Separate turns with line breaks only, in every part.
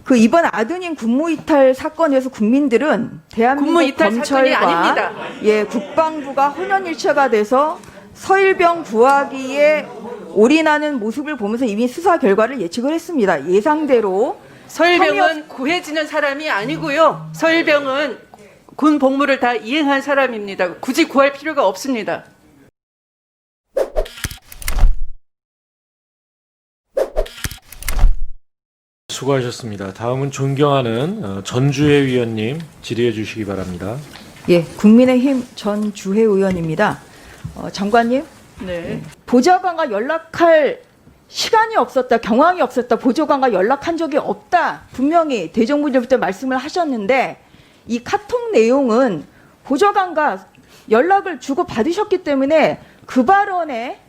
그 이번 아드님 군무이탈 사건에서 국민들은 대한민국
군무이탈 사건이 아닙니다.
검찰과 국방부가 혼연일체가 돼서 서일병 구하기에 올인하는 모습을 보면서 이미 수사 결과를 예측을 했습니다. 예상대로
서일병은 구해지는 사람이 아니고요. 서일병은 군 복무를 다 이행한 사람입니다. 굳이 구할 필요가 없습니다.
수고하셨습니다. 다음은 존경하는 전주혜 위원님 질의해 주시기 바랍니다.
예, 국민의힘 전주혜 의원입니다. 장관님,
네.
보좌관과 연락할 시간이 없었다, 경황이 없었다, 보좌관과 연락한 적이 없다, 분명히 대정부들부터 말씀을 하셨는데 이 카톡 내용은 보좌관과 연락을 주고 받으셨기 때문에 그 발언의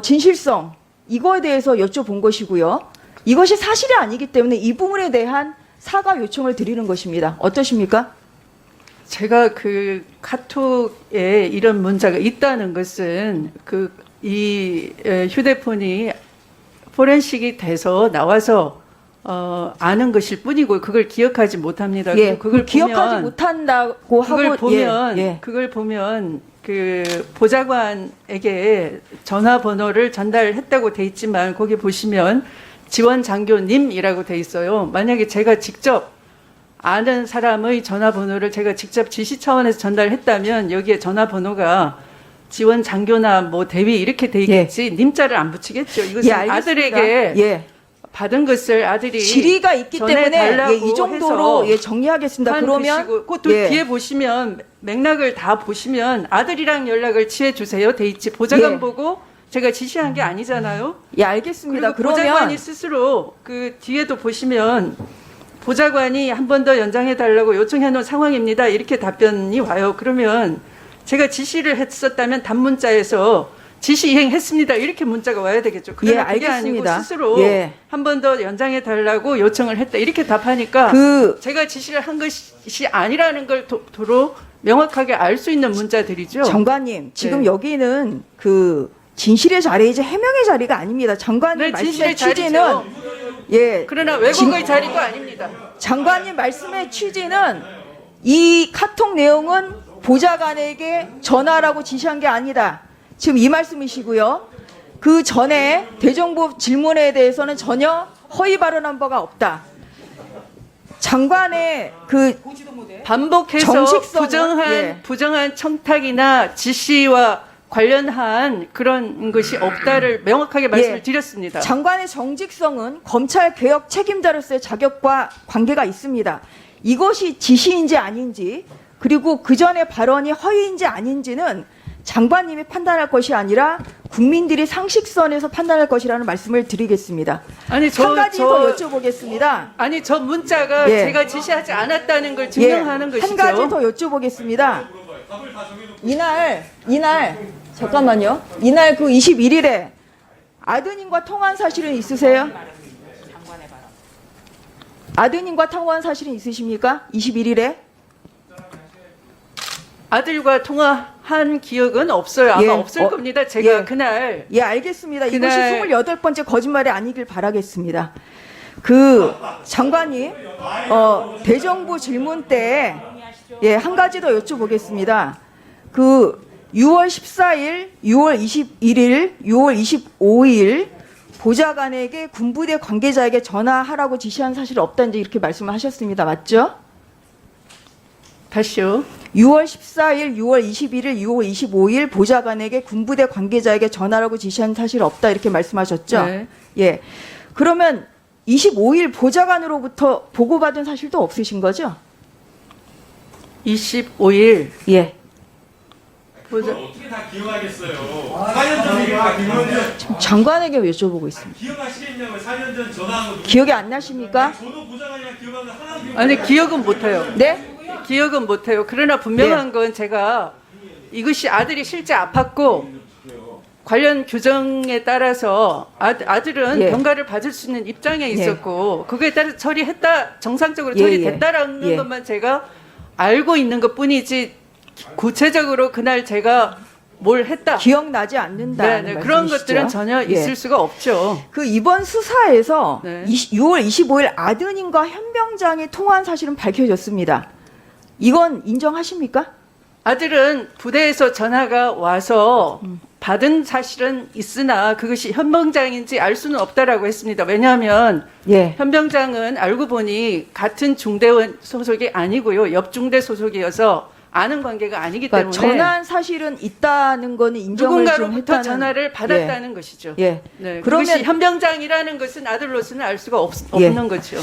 진실성, 이거에 대해서 여쭤본 것이고요. 이것이 사실이 아니기 때문에 이 부분에 대한 사과 요청을 드리는 것입니다. 어떠십니까?
제가 그 카톡에 이런 문자가 있다는 것은 이 휴대폰이 포렌식이 돼서 나와서 아는 것일 뿐이고 그걸 기억하지 못합니다.
예,
그걸
기억하지 못한다고 하고
그걸 보면 그 보좌관에게 전화번호를 전달했다고 돼 있지만 거기 보시면 지원 장교님이라고 돼 있어요. 만약에 제가 직접 아는 사람의 전화번호를 제가 직접 지시 차원에서 전달했다면 여기에 전화번호가 지원 장교나 뭐 대위 이렇게 돼 있겠지 님자를 안 붙이겠죠. 이것은 아들에게 받은 것을 아들이
질의가 있기 때문에 이 정도로 정리하겠습니다. 그러면
또 뒤에 보시면 맥락을 다 보시면 아들이랑 연락을 취해 주세요 돼 있지. 보좌관 보고 제가 지시한 게 아니잖아요.
예, 알겠습니다.
그리고 보좌관이 스스로 그 뒤에도 보시면 보좌관이 한 번 더 연장해 달라고 요청해 놓은 상황입니다. 이렇게 답변이 와요. 그러면 제가 지시를 했었다면 단문자에서 지시 이행했습니다. 이렇게 문자가 와야 되겠죠. 그러나 그게 아니고 스스로 한 번 더 연장해 달라고 요청을 했다. 이렇게 답하니까 제가 지시를 한 것이 아니라는 걸 도로 명확하게 알 수 있는 문자들이죠.
장관님, 지금 여기는 진실의 자리이지 해명의 자리가 아닙니다. 장관님 말씀의 취지는
그러나 왜곡의 자리도 아닙니다.
장관님 말씀의 취지는 이 카톡 내용은 보좌관에게 전화라고 지시한 게 아니다. 지금 이 말씀이시고요. 그 전에 대정부 질문에 대해서는 전혀 허위 발언한 바가 없다. 장관의
반복해서 부정한 청탁이나 지시와 관련한 그런 것이 없다를 명확하게 말씀을 드렸습니다.
장관의 정직성은 검찰 개혁 책임자로서의 자격과 관계가 있습니다. 이것이 지시인지 아닌지 그리고 그 전에 발언이 허위인지 아닌지는 장관님이 판단할 것이 아니라 국민들이 상식선에서 판단할 것이라는 말씀을 드리겠습니다. 한 가지 더 여쭤보겠습니다.
아니 저 문자가 제가 지시하지 않았다는 걸 증명하는 것이죠.
한 가지 더 여쭤보겠습니다. 이날 잠깐만요. 이날 그 21일에 아드님과 통화한 사실은 있으세요? 아드님과 통화한 사실은 있으십니까? 21일에?
아들과 통화한 기억은 없어요. 아마 없을 겁니다. 제가 그날.
알겠습니다. 이것이 28번째 거짓말이 아니길 바라겠습니다. 장관님, 대정부 질문 때, 한 가지 더 여쭤보겠습니다. 6월 14일, 6월 21일, 6월 25일 보좌관에게 군부대 관계자에게 전화하라고 지시한 사실이 없다는지 이렇게 말씀을 하셨습니다. 맞죠?
다시요.
6월 14일, 6월 21일, 6월 25일 보좌관에게 군부대 관계자에게 전화라고 지시한 사실이 없다 이렇게 말씀하셨죠?
네.
그러면 25일 보좌관으로부터 보고받은 사실도 없으신 거죠?
25일.
어떻게 다 기억하겠어요. 4년 전이니까 기억하면
장관에게 여쭤보고 있습니다.
기억하시겠냐고요. 4년 전 전화한 거
기억이 안 나십니까?
저도 보좌관이랑 기억하는 하나도 기억
아니 기억은 못해요.
네?
기억은 못해요. 그러나 분명한 건 제가 이것이 아들이 실제 아팠고 관련 규정에 따라서 아들은 병가를 받을 수 있는 입장에 있었고 그거에 따라서 처리했다 정상적으로 처리됐다라는 것만 제가 알고 있는 것뿐이지 구체적으로 그날 제가 뭘 했다.
기억나지 않는다는
네, 그런
말씀이시죠?
것들은 전혀
예.
있을 수가 없죠.
그 이번 수사에서
네.
6월 25일 아드님과 현병장이 통화한 사실은 밝혀졌습니다. 이건 인정하십니까?
아들은 부대에서 전화가 와서 받은 사실은 있으나 그것이 현병장인지 알 수는 없다라고 했습니다. 왜냐하면
예.
현병장은 알고 보니 같은 중대원 소속이 아니고요. 옆 중대 소속이어서 아는 관계가 아니기
그러니까
때문에
전화한 사실은 있다는 거는 인정을 좀
누군가로부터
했다는.
전화를 받았다는 것이죠.
예.
네,
그러면
그것이 현병장이라는 것은 아들로서는 알 수가
예.
없는 거죠.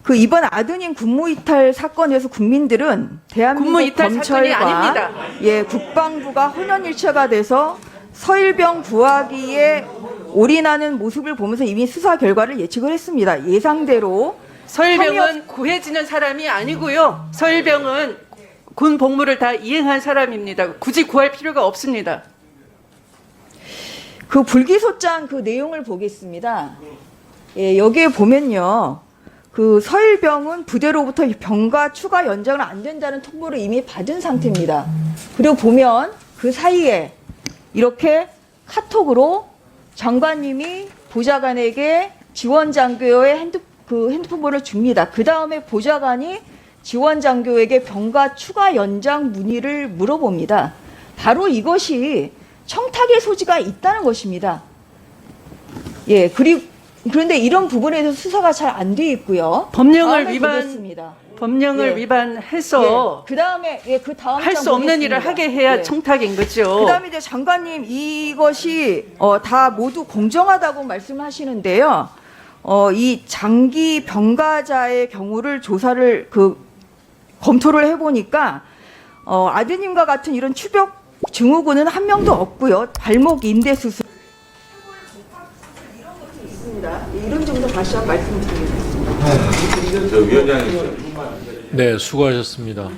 그 이번 아드님 군무이탈 사건에서 국민들은 대한민국
군무이탈 사건이
검찰과
아닙니다.
예, 국방부가 혼연일체가 돼서 서일병 구하기에 올인하는 모습을 보면서 이미 수사 결과를 예측을 했습니다. 예상대로
서일병은 구해지는 사람이 아니고요. 서일병은 군 복무를 다 이행한 사람입니다. 굳이 구할 필요가 없습니다.
그 불기소장 그 내용을 보겠습니다. 예, 여기에 보면요. 그 서일병은 부대로부터 병가 추가 연장은 안 된다는 통보를 이미 받은 상태입니다. 그리고 보면 그 사이에 이렇게 카톡으로 장관님이 보좌관에게 지원 장교의 핸드폰 번호를 줍니다. 그 다음에 보좌관이 지원 장교에게 병가 추가 연장 문의를 물어봅니다. 바로 이것이 청탁의 소지가 있다는 것입니다. 예, 그런데 이런 부분에 대해서 수사가 잘 안 돼 있고요.
법령을
보겠습니다.
법령을
예.
위반해서
그 다음에 그 다음
할 수 없는 일을 하게 해야 청탁인 거죠.
그다음에 이제 장관님 이것이 다 모두 공정하다고 말씀하시는데요. 이 장기 병가자의 경우를 조사를 검토를 해보니까 아드님과 같은 이런 추벽 증후군은 한 명도 없고요. 발목 인대 수술, 이런 것도 있습니다. 이런 점도 다시 한번 말씀드리겠습니다.
저 위원장님.
네, 수고하셨습니다.